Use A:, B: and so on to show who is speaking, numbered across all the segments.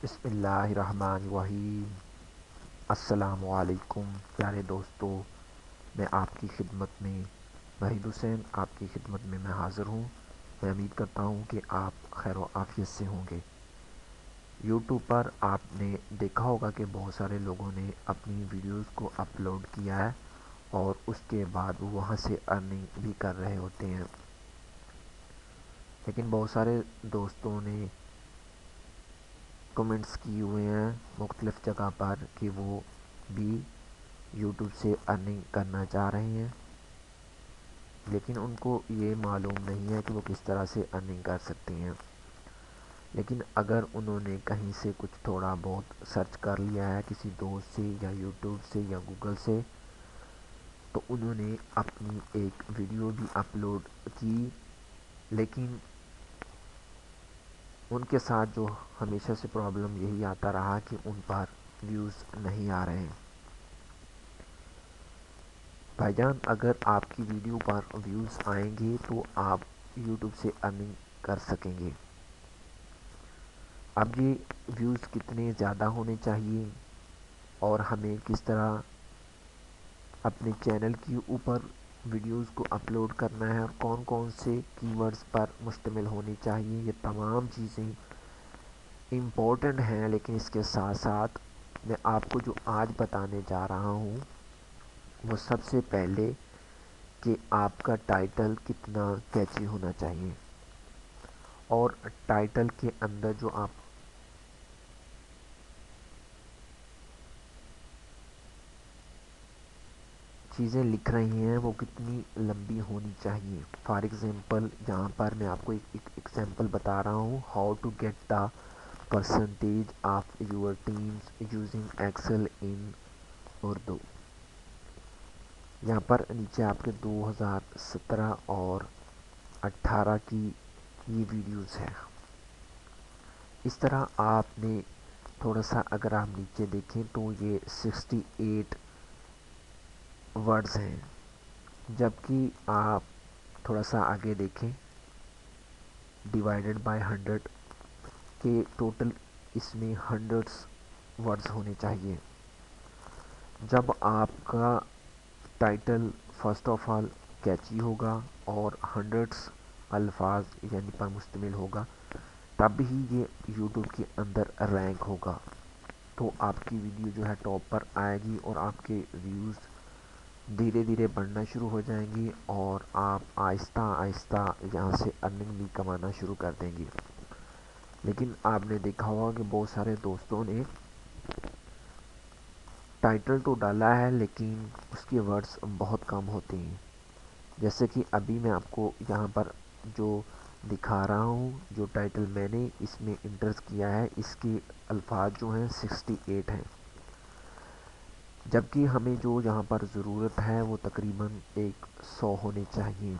A: بسم اللہ الرحمن الرحیم۔ السلام علیکم پیارے دوستو، میں آپ کی خدمت میں وحید حسین آپ کی خدمت میں حاضر ہوں۔ میں امید کرتا ہوں کہ آپ خیر و عافیت سے ہوں گے۔ یوٹیوب پر آپ نے دیکھا ہوگا کہ بہت سارے لوگوں نے اپنی ویڈیوز کو اپلوڈ کیا ہے اور اس کے بعد وہ وہاں سے ارننگ بھی کر رہے ہوتے ہیں، لیکن بہت سارے دوستوں نے کمنٹس کیے ہوئے ہیں مختلف جگہ پر کہ وہ بھی یوٹیوب سے ارننگ کرنا چاہ رہے ہیں، لیکن ان کو یہ معلوم نہیں ہے کہ وہ کس طرح سے ارننگ کر سکتے ہیں۔ لیکن اگر انہوں نے کہیں سے کچھ تھوڑا بہت سرچ کر لیا ہے کسی دوست سے یا یوٹیوب سے یا گوگل سے، تو انہوں نے اپنی ایک ویڈیو بھی اپلوڈ کی، لیکن ان کے ساتھ جو ہمیشہ سے پرابلم یہی آتا رہا کہ ان پر ویوز نہیں آ رہے ہیں۔ بھائی جان، اگر آپ کی ویڈیو پر ویوز آئیں گے تو آپ یوٹیوب سے ارننگ کر سکیں گے۔ اب یہ ویوز کتنے زیادہ ہونے چاہیے اور ہمیں کس طرح اپنے چینل کے اوپر ویڈیوز کو اپلوڈ کرنا ہے اور کون کون سے کی ورڈز پر مشتمل ہونی چاہیے، یہ تمام چیزیں امپورٹنٹ ہیں۔ لیکن اس کے ساتھ ساتھ میں آپ کو جو آج بتانے جا رہا ہوں وہ سب سے پہلے کہ آپ کا ٹائٹل کتنا کیچی ہونا چاہیے، اور ٹائٹل کے اندر جو آپ چیزیں لکھ رہی ہیں وہ کتنی لمبی ہونی چاہیے۔ فار ایگزامپل یہاں پر میں آپ کو ایک ایگزامپل بتا رہا ہوں، how to get the percentage of your teams using Excel in Urdu. یہاں پر نیچے آپ کے 2017 اور 18 کی یہ ویڈیوز ہے۔ اس طرح آپ نے تھوڑا سا اگر آپ نیچے دیکھیں تو یہ 68 ورڈز ہیں، جبکہ آپ تھوڑا سا آگے دیکھیں ڈیوائیڈڈ بائی 100 کے ٹوٹل اس میں ہنڈریڈس ورڈز ہونے چاہیے۔ جب آپ کا title first of all catchy ہوگا اور ہنڈریڈس الفاظ یعنی پر مشتمل ہوگا، تب ہی یہ یوٹیوب کے اندر رینک ہوگا، تو آپ کی ویڈیو جو ہے ٹاپ پر آئے گی اور آپ کے ویوز دھیرے دھیرے بڑھنا شروع ہو جائیں گی اور آپ آہستہ آہستہ یہاں سے ارننگ بھی کمانا شروع کر دیں گی۔ لیکن آپ نے دیکھا ہوگا کہ بہت سارے دوستوں نے ٹائٹل تو ڈالا ہے لیکن اس کے ورڈز بہت کم ہوتے ہیں، جیسے کہ ابھی میں آپ کو یہاں پر جو دکھا رہا ہوں، جو ٹائٹل میں نے اس میں انٹر کیا ہے، اس کے الفاظ جو ہیں 68 ہیں، جبکہ ہمیں جو یہاں پر ضرورت ہے وہ تقریباً 100 ہونے چاہیے۔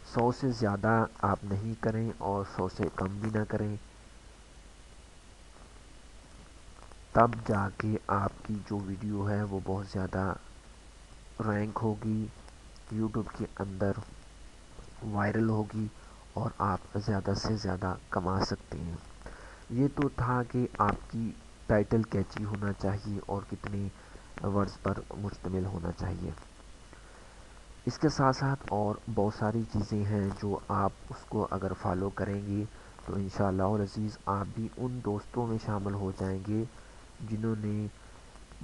A: 100 سے زیادہ آپ نہیں کریں اور 100 سے کم بھی نہ کریں، تب جا کے آپ کی جو ویڈیو ہے وہ بہت زیادہ رینک ہوگی، یوٹیوب کے اندر وائرل ہوگی اور آپ زیادہ سے زیادہ کما سکتے ہیں۔ یہ تو تھا کہ آپ کی ٹائٹل کیچی ہونا چاہیے اور کتنے ورڈز پر مشتمل ہونا چاہیے۔ اس کے ساتھ ساتھ اور بہت ساری چیزیں ہیں جو آپ اس کو اگر فالو کریں گے تو انشاءاللہ العزیز آپ بھی ان دوستوں میں شامل ہو جائیں گے جنہوں نے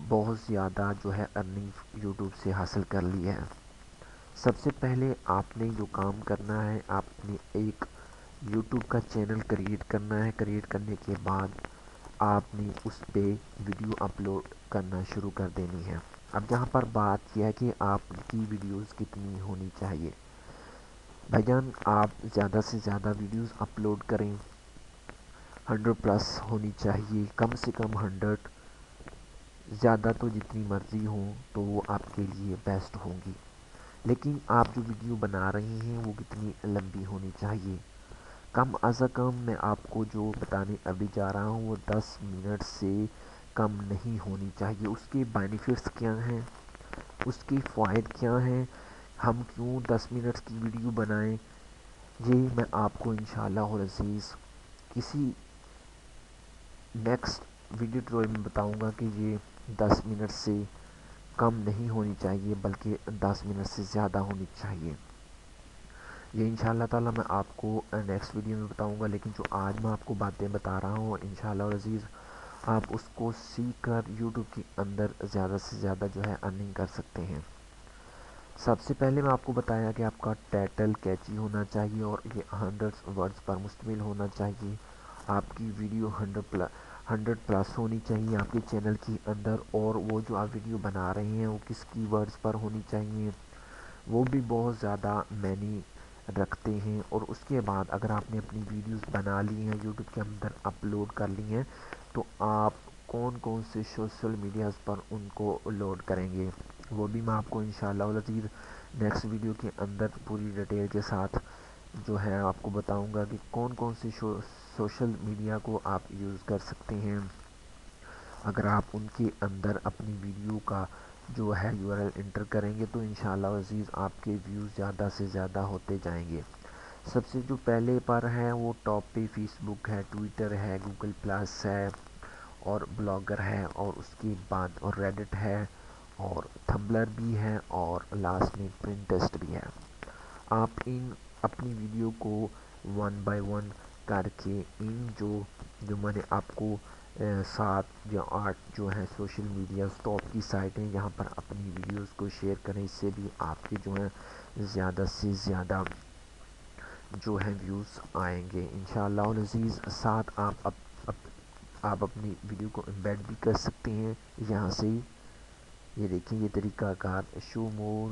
A: بہت زیادہ جو ہے ارننگ یوٹیوب سے حاصل کر لی ہے۔ سب سے پہلے آپ نے جو کام کرنا ہے، آپ نے ایک یوٹیوب کا چینل کریٹ کرنا ہے۔ کریٹ کرنے کے بعد آپ نے اس پہ ویڈیو اپلوڈ کرنا شروع کر دینی ہے۔ اب یہاں پر بات یہ ہے کہ آپ کی ویڈیوز کتنی ہونی چاہیے۔ بھائی جان، آپ زیادہ سے زیادہ ویڈیوز اپلوڈ کریں، 100 پلس ہونی چاہیے، کم سے کم 100، زیادہ تو جتنی مرضی ہوں تو وہ آپ کے لیے بیسٹ ہوں گی۔ لیکن آپ جو ویڈیو بنا رہے ہیں وہ کتنی لمبی ہونی چاہیے۔ کم از کم میں آپ کو جو بتانے ابھی جا رہا ہوں وہ 10 منٹ سے کم نہیں ہونی چاہیے۔ اس کے بینیفٹس کیا ہیں، اس کے فوائد کیا ہیں، ہم کیوں 10 منٹس کی ویڈیو بنائیں، یہ میں آپ کو انشاءاللہ العزیز کسی نیکسٹ ویڈیو ٹیوٹوریل میں بتاؤں گا کہ یہ 10 منٹ سے کم نہیں ہونی چاہیے بلکہ 10 منٹ سے زیادہ ہونی چاہیے. یہ انشاءاللہ تعالی میں آپ کو نیکسٹ ویڈیو میں بتاؤں گا، لیکن جو آج میں آپ کو باتیں بتا رہا ہوں انشاءاللہ عزیز آپ اس کو سیکھ کر یوٹیوب کے اندر زیادہ سے زیادہ جو ہے ارننگ کر سکتے ہیں. سب سے پہلے میں آپ کو بتایا کہ آپ کا ٹائٹل کیچی ہونا چاہیے اور یہ 100 ورڈز پر مشتمل ہونا چاہیے. آپ کی ویڈیو 100 پلس ہونی چاہیے آپ کے چینل کے اندر، اور وہ جو آپ ویڈیو بنا رہے ہیں وہ کس کی ورڈز پر ہونی چاہیے، وہ بھی بہت زیادہ معنی رکھتے ہیں. اور اس کے بعد اگر آپ نے اپنی ویڈیوز بنا لی ہیں یوٹیوب کے اندر اپلوڈ کر لی ہیں تو آپ کون کون سے سوشل میڈیاز پر ان کو لوڈ کریں گے، وہ بھی میں آپ کو انشاءاللہ العزیز نیکسٹ ویڈیو کے اندر پوری ڈیٹیل کے ساتھ جو ہے آپ کو بتاؤں گا کہ کون کون سی سوشل میڈیا کو آپ یوز کر سکتے ہیں. اگر آپ ان کے اندر اپنی ویڈیو کا جو ہے یو آر ایل انٹر کریں گے تو انشاءاللہ عزیز آپ کے ویوز زیادہ سے زیادہ ہوتے جائیں گے. سب سے جو پہلے پر ہے وہ ٹاپ پہ فیس بک ہے، ٹویٹر ہے، گوگل پلس ہے اور بلاگر ہے، اور اس کے بعد اور ریڈٹ ہے اور تھمبلر بھی ہے اور لاسٹ میں پرنٹسٹ بھی ہے. آپ ان اپنی ویڈیو کو 1 بائی 1 کر کے ان جو میں نے آپ کو 7 یا 8 جو ہے سوشل میڈیاز ٹاپ کی سائٹیں یہاں پر اپنی ویڈیوز کو شیئر کریں، اس سے بھی آپ کے جو ہیں زیادہ سے زیادہ جو ہے ویوز آئیں گے انشاءاللہ العزیز. ساتھ آپ اپنی ویڈیو کو امبیڈ بھی کر سکتے ہیں یہاں سے ہی. یہ دیکھیں یہ طریقہ کار شو مور،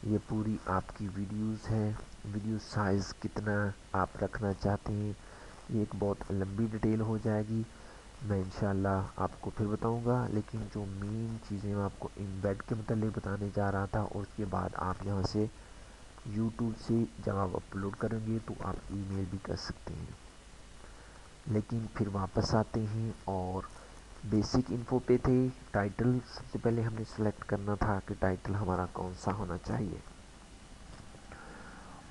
A: یہ پوری آپ کی ویڈیوز ہے. ویڈیو سائز کتنا آپ رکھنا چاہتے ہیں یہ ایک بہت لمبی ڈیٹیل ہو جائے گی، میں انشاءاللہ آپ کو پھر بتاؤں گا. لیکن جو مین چیزیں میں آپ کو امبیڈ کے متعلق بتانے جا رہا تھا، اور اس کے بعد آپ یہاں سے یوٹیوب سے جب آپ اپلوڈ کریں گے تو آپ ای میل بھی کر سکتے ہیں. لیکن پھر واپس آتے ہیں اور بیسک انفو پہ تھے. ٹائٹل سب سے پہلے ہم نے سلیکٹ کرنا تھا کہ ٹائٹل ہمارا کون سا ہونا چاہیے،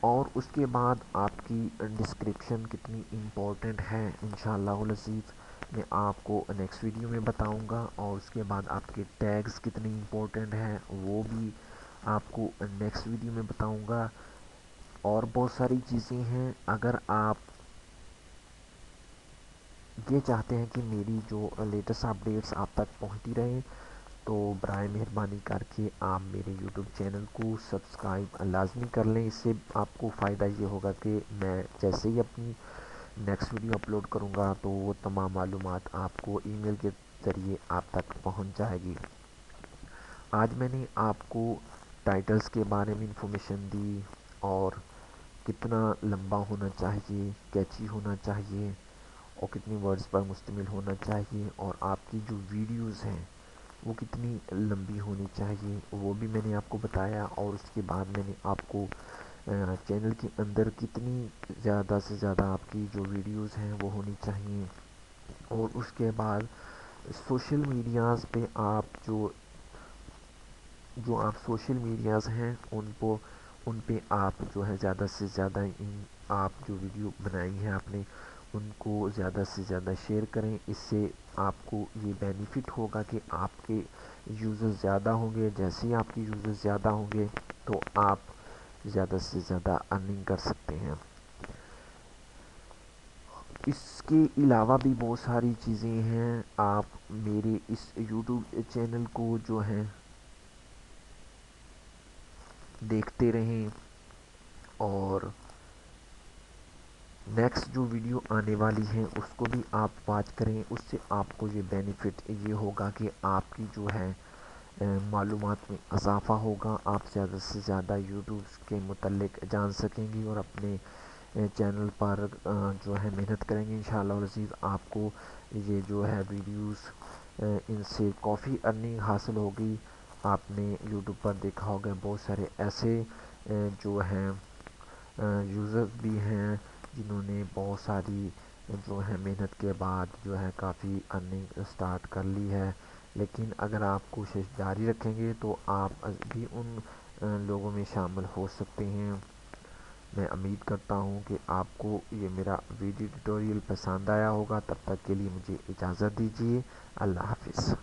A: اور اس کے بعد آپ کی ڈسکرپشن کتنی امپورٹنٹ ہے انشاءاللہ العزیز میں آپ کو نیکسٹ ویڈیو میں بتاؤں گا. اور اس کے بعد آپ کے ٹیگز کتنے امپورٹنٹ ہیں وہ بھی آپ کو نیکسٹ ویڈیو میں بتاؤں گا. اور بہت ساری چیزیں ہیں. اگر آپ یہ چاہتے ہیں کہ میری جو لیٹسٹ اپڈیٹس آپ تک پہنچتی رہیں تو برائے مہربانی کر کے آپ میرے یوٹیوب چینل کو سبسکرائب لازمی کر لیں. اس سے آپ کو فائدہ یہ ہوگا کہ میں جیسے ہی اپنی نیکسٹ ویڈیو اپلوڈ کروں گا تو وہ تمام معلومات آپ کو ای میل کے ذریعے آپ تک پہنچ جائے گی. آج میں نے آپ کو ٹائٹلز کے بارے میں انفارمیشن دی، اور کتنا لمبا ہونا چاہیے، کیچی ہونا چاہیے اور کتنی ورڈز پر مشتمل ہونا چاہیے، اور آپ کی جو ویڈیوز ہیں وہ کتنی لمبی ہونی چاہیے وہ بھی میں نے آپ کو بتایا. اور اس کے بعد میں نے آپ کو چینل کے اندر کتنی زیادہ سے زیادہ آپ کی جو ویڈیوز ہیں وہ ہونی چاہیے. اور اس کے بعد سوشل میڈیاز پہ آپ جو آپ سوشل میڈیاز ہیں ان پہ آپ جو ہے زیادہ سے زیادہ آپ جو ویڈیو بنائی ہیں آپ نے ان کو زیادہ سے زیادہ شیئر کریں. اس سے آپ کو یہ بینیفٹ ہوگا کہ آپ کے یوزرز زیادہ ہوں گے. جیسے ہی آپ کے یوزرز زیادہ ہوں گے تو آپ زیادہ سے زیادہ ارننگ کر سکتے ہیں. اس کے علاوہ بھی بہت ساری چیزیں ہیں. آپ میرے اس یوٹیوب چینل کو جو ہے دیکھتے رہیں، اور نیکسٹ جو ویڈیو آنے والی ہیں اس کو بھی آپ واچ کریں. اس سے آپ کو یہ بینیفٹ یہ ہوگا کہ آپ کی جو ہے معلومات میں اضافہ ہوگا. آپ زیادہ سے زیادہ یوٹیوب کے متعلق جان سکیں گی اور اپنے چینل پر جو ہے محنت کریں گے انشاءاللہ العزیز. آپ کو یہ جو ہے ویڈیوز ان سے کافی ارننگ حاصل ہوگی. آپ نے یوٹیوب پر دیکھا ہوگا بہت سارے ایسے جو ہیں یوزرز بھی ہیں جنہوں نے بہت ساری جو ہے محنت کے بعد جو ہے کافی ارننگ سٹارٹ کر لی ہے. لیکن اگر آپ کوشش جاری رکھیں گے تو آپ بھی ان لوگوں میں شامل ہو سکتے ہیں. میں امید کرتا ہوں کہ آپ کو یہ میرا ویڈیو ٹیوٹوریل پسند آیا ہوگا. تب تک کے لیے مجھے اجازت دیجیے. اللہ حافظ.